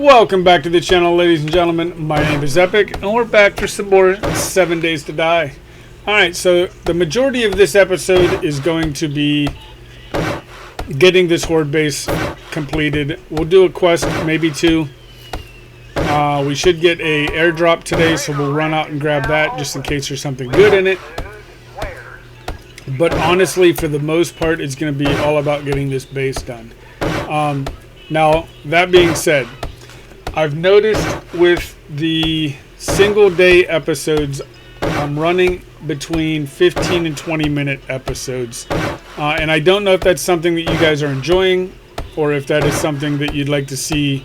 Welcome back to the channel, ladies and gentlemen. My name is Epic, and we're back for some more 7 Days to Die. Alright, so the majority of this episode is going to be getting this Horde base completed. We'll do a quest, maybe two. We should get a airdrop today, so we'll run out and grab that just in case there's something good in it. But honestly, for the most part, it's going to be all about getting this base done. Now, that being said, I've noticed with the single day episodes, I'm running between 15 and 20 minute episodes. And I don't know if that's something that you guys are enjoying or if that is something that you'd like to see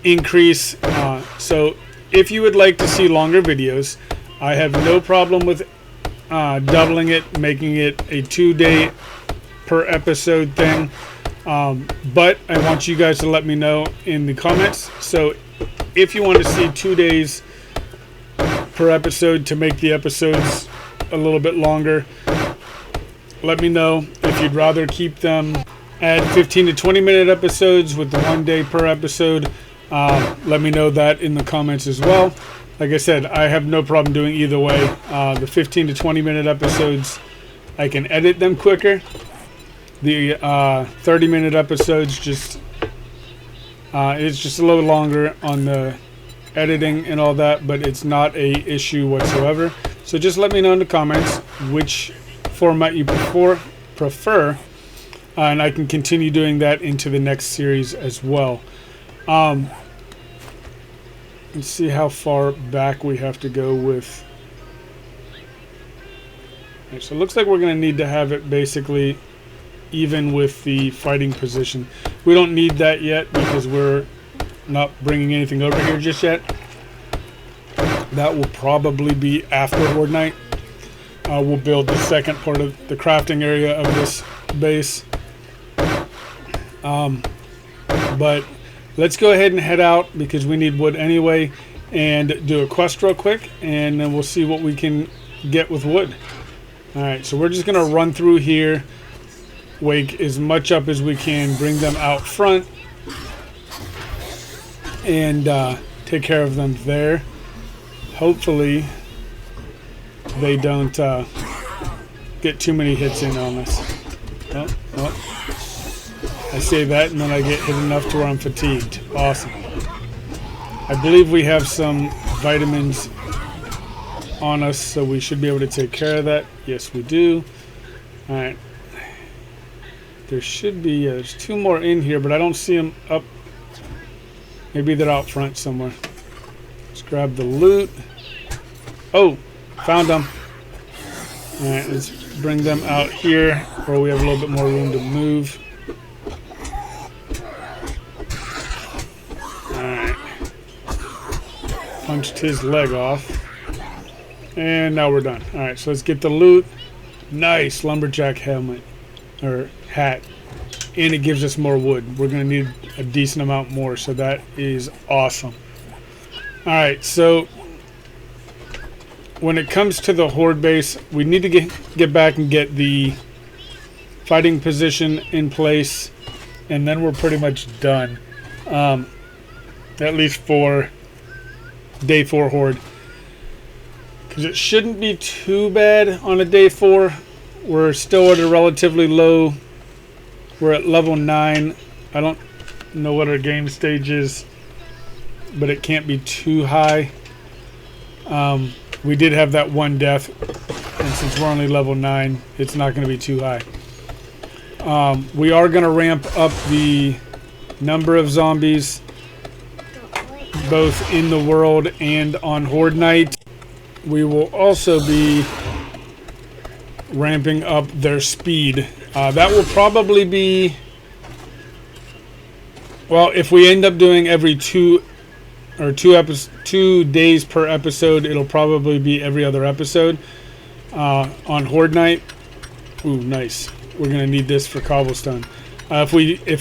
increase. So if you would like to see longer videos, I have no problem with doubling it, making it a 2-day per episode thing. But I want you guys to let me know in the comments. So if you want to see 2 days per episode to make the episodes a little bit longer, let me know. If you'd rather keep them at 15 to 20 minute episodes with the 1 day per episode, let me know that in the comments as well. Like I said, I have no problem doing either way. The 15 to 20 minute episodes, I can edit them quicker. The 30-minute episodes it's just a little longer on the editing and all that, but it's not a issue whatsoever. So just let me know in the comments which format you prefer, and I can continue doing that into the next series as well. Let's see how far back we have to go with. Okay, so it looks like we're going to need to have it basically even with the fighting position. We don't need that yet because we're not bringing anything over here just yet. That will probably be after Horde Night. We'll build the second part of the crafting area of this base. But let's go ahead and head out because we need wood anyway, and do a quest real quick, and then we'll see what we can get with wood. Alright, so we're just going to run through here, wake as much up as we can, bring them out front, and take care of them there. Hopefully they don't get too many hits in on us. I say that and then I get hit enough to where I'm fatigued. Awesome. I believe we have some vitamins on us, so we should be able to take care of that. Yes, we do. Alright. There should be, there's two more in here, but I don't see them up. Maybe they're out front somewhere. Let's grab the loot. Oh, found them. Alright, let's bring them out here where we have a little bit more room to move. Alright. Punched his leg off. And now we're done. Alright, so let's get the loot. Nice lumberjack helmet. Or hat, and it gives us more wood. We're going to need a decent amount more, so that is awesome. Alright, so when it comes to the Horde base, we need to get back and get the fighting position in place, and then we're pretty much done, at least for day 4 Horde, because it shouldn't be too bad on a day 4. We're still at a relatively low. We're at level 9. I don't know what our game stage is, but it can't be too high. We did have that one death, and since we're only level 9, it's not going to be too high. We are going to ramp up the number of zombies, both in the world and on Horde Night. We will also be ramping up their speed. That will probably be, well, if we end up doing every 2 days per episode, it'll probably be every other episode. On Horde Night, ooh, nice. We're gonna need this for cobblestone. If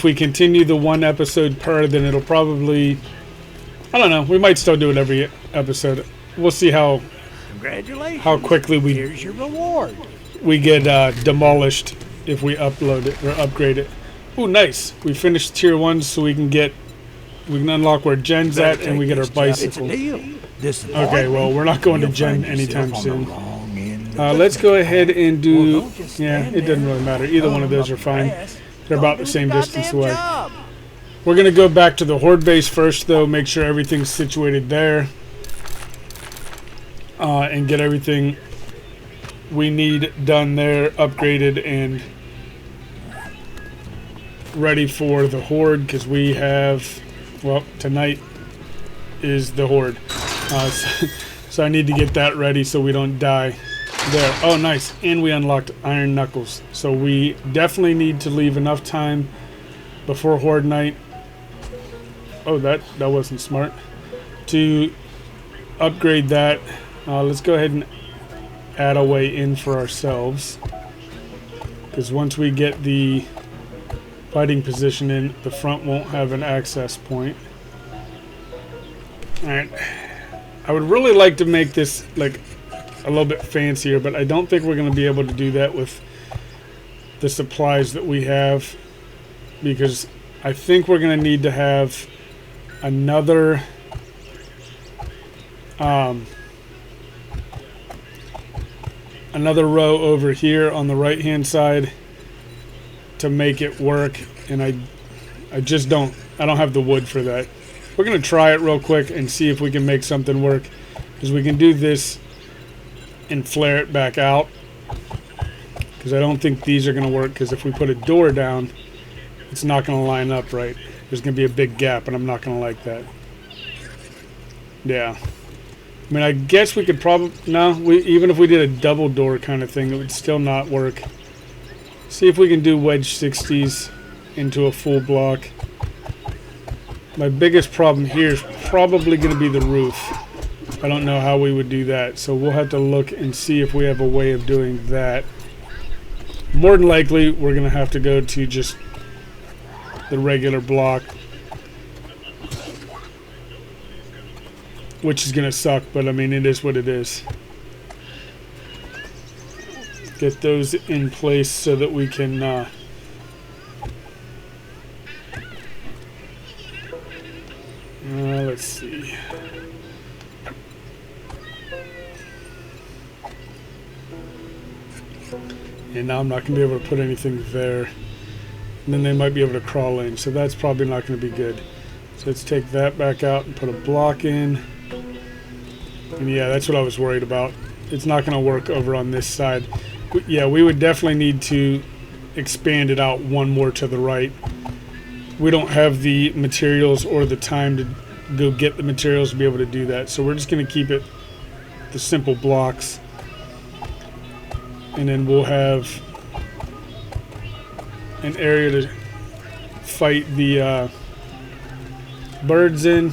we continue the 1 episode per, then it'll probably, I don't know, we might still do it every episode. We'll see how quickly Here's your reward. We get demolished if we upload it or upgrade it. Ooh, nice. We finished tier 1, so we can get We can unlock where Jen's at, and we get our bicycle. Okay, well, we're not going to Jen anytime soon. Let's go ahead and do... Yeah, it doesn't really matter. Either one of those are fine. They're about the same distance away. We're going to go back to the Horde base first, though. Make sure everything's situated there. And get everything we need done there, upgraded, and ready for the Horde, because we have... Well, tonight is the Horde. So I need to get that ready so we don't die there. Oh, nice. And we unlocked Iron Knuckles. So we definitely need to leave enough time before Horde night. Oh, that wasn't smart. To upgrade that. Let's go ahead and add a way in for ourselves. Because once we get the fighting position in, the front won't have an access point. Alright. I would really like to make this like a little bit fancier, but I don't think we're going to be able to do that with the supplies that we have, because I think we're going to need to have another another row over here on the right hand side to make it work, and I just don't have the wood for that. We're going to try it real quick and see if we can make something work, because we can do this and flare it back out, because I don't think these are going to work, because if we put a door down, it's not going to line up right. There's going to be a big gap, and I'm not going to like that. Yeah. I mean, I guess we could probably... No, even if we did a double door kind of thing, it would still not work. See if we can do wedge 60s into a full block. My biggest problem here is probably going to be the roof. I don't know how we would do that, so we'll have to look and see if we have a way of doing that. More than likely, we're going to have to go to just the regular block, which is going to suck, but I mean, it is what it is. Get those in place so that we can let's see. And now I'm not going to be able to put anything there. And then they might be able to crawl in, so that's probably not going to be good. So let's take that back out and put a block in. And yeah, that's what I was worried about. It's not going to work over on this side. Yeah, we would definitely need to expand it out one more to the right. We don't have the materials or the time to go get the materials to be able to do that. So we're just going to keep it the simple blocks. And then we'll have an area to fight the birds in.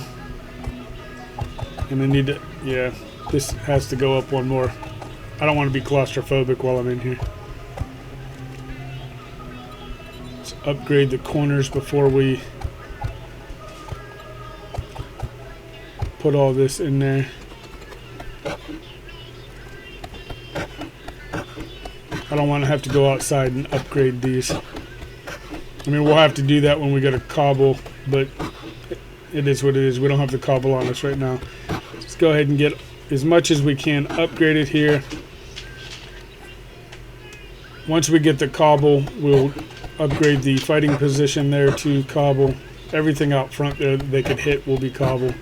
And I need to, yeah, this has to go up one more. I don't want to be claustrophobic while I'm in here. Let's upgrade the corners before we put all this in there. I don't want to have to go outside and upgrade these. I mean, we'll have to do that when we get a cobble, but it is what it is. We don't have the cobble on us right now. Let's go ahead and get as much as we can upgraded here. Once we get the cobble, we'll upgrade the fighting position there to cobble. Everything out front there that they could hit will be cobble.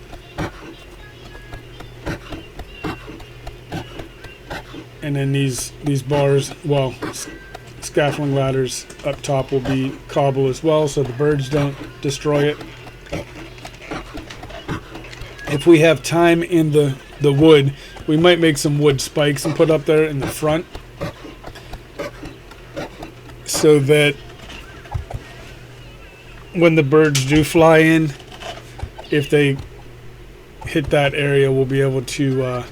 And then these bars, well, scaffolding ladders up top will be cobble as well, so the birds don't destroy it. If we have time in the wood, we might make some wood spikes and put up there in the front, so that when the birds do fly in, if they hit that area, we'll be able to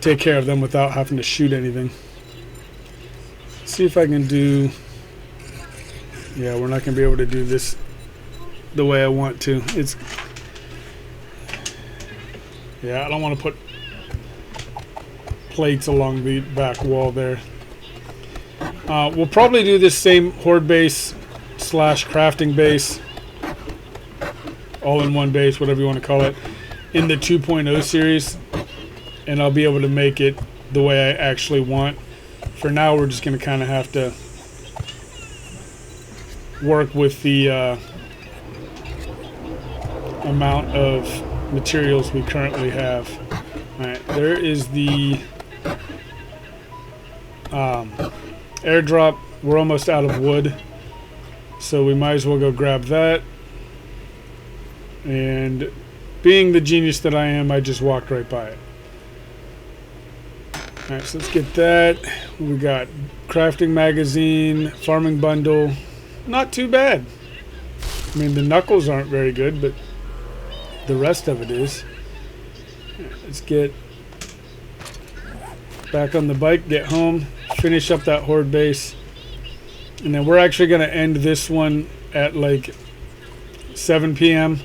take care of them without having to shoot anything. See if I can do... Yeah, we're not going to be able to do this the way I want to. It's... Yeah, I don't want to put plates along the back wall there. We'll probably do this same Horde base slash crafting base, all in one base, whatever you want to call it, in the 2.0 series, and I'll be able to make it the way I actually want. For now, we're just going to kind of have to work with the amount of materials we currently have. Alright, there is the airdrop. We're almost out of wood, so we might as well go grab that. And being the genius that I am, I just walked right by it. Alright, so let's get that. We got crafting magazine, farming bundle. Not too bad. I mean, the knuckles aren't very good, but the rest of it is. Alright, let's get back on the bike, get home, finish up that Horde base. And then we're actually going to end this one at like 7 p.m.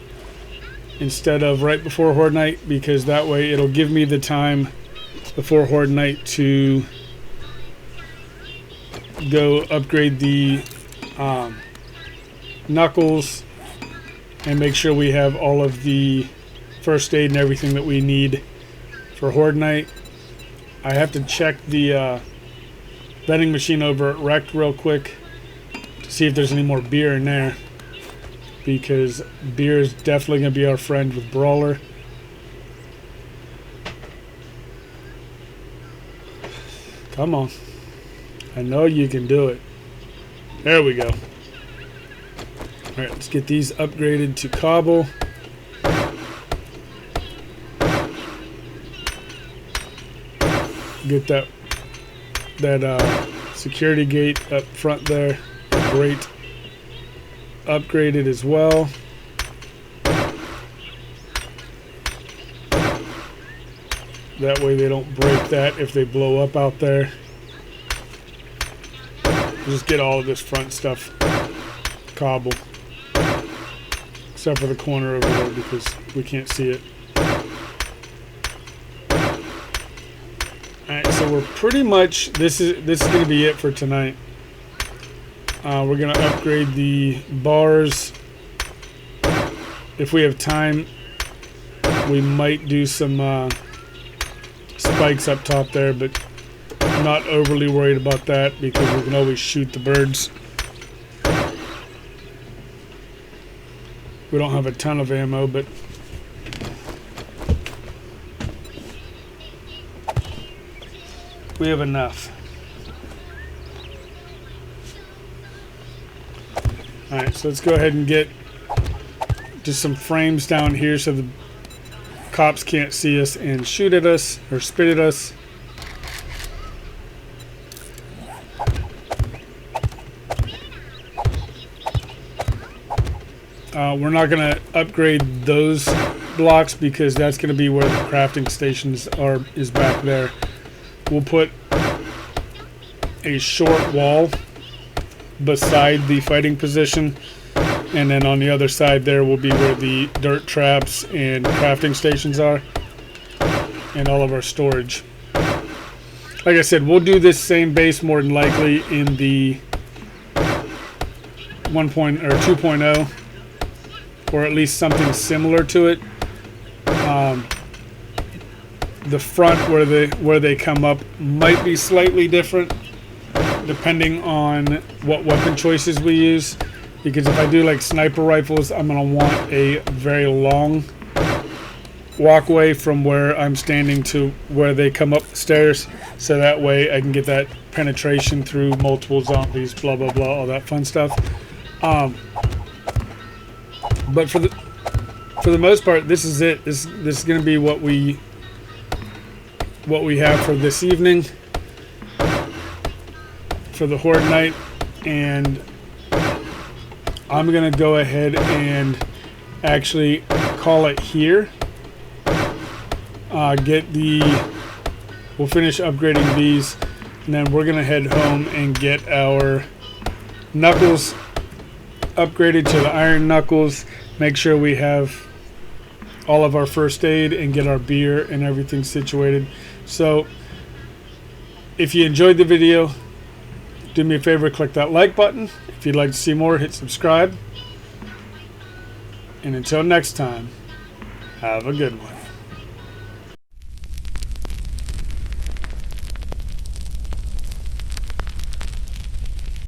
instead of right before Horde night, because that way it'll give me the time before Horde night to go upgrade the knuckles and make sure we have all of the first aid and everything that we need for Horde night. I have to check the vending machine over at Wrecked real quick to see if there's any more beer in there, because beer is definitely going to be our friend with Brawler. Come on. I know you can do it. There we go. Alright, let's get these upgraded to cobble. Get that security gate up front there. Great. Upgraded as well. That way they don't break that if they blow up out there. Just get all of this front stuff cobble. Except for the corner over there because we can't see it. Alright, so we're pretty much, this is going to be it for tonight. We're going to upgrade the bars. If we have time, we might do some spikes up top there, but I'm not overly worried about that because we can always shoot the birds. We don't have a ton of ammo, but we have enough. Alright, so let's go ahead and get just some frames down here so the cops can't see us and shoot at us or spit at us. We're not going to upgrade those blocks because that's going to be where the crafting stations is back there. We'll put a short wall beside the fighting position, and then on the other side there will be where the dirt traps and crafting stations are and all of our storage. Like I said, we'll do this same base more than likely in the 2.0, or at least something similar to it. The front where they come up might be slightly different depending on what weapon choices we use, because if I do like sniper rifles, I'm going to want a very long walkway from where I'm standing to where they come up the stairs, so that way I can get that penetration through multiple zombies, blah blah blah, all that fun stuff. But for the most part, this is it. This is going to be what we have for this evening for the Horde night, and I'm going to go ahead and actually call it here. We'll finish upgrading these, and then we're going to head home and get our knuckles upgraded to the iron knuckles, make sure we have all of our first aid, and get our beer and everything situated. So if you enjoyed the video, Do me a favor, click that like button. If you'd like to see more, hit subscribe. And until next time, have a good one.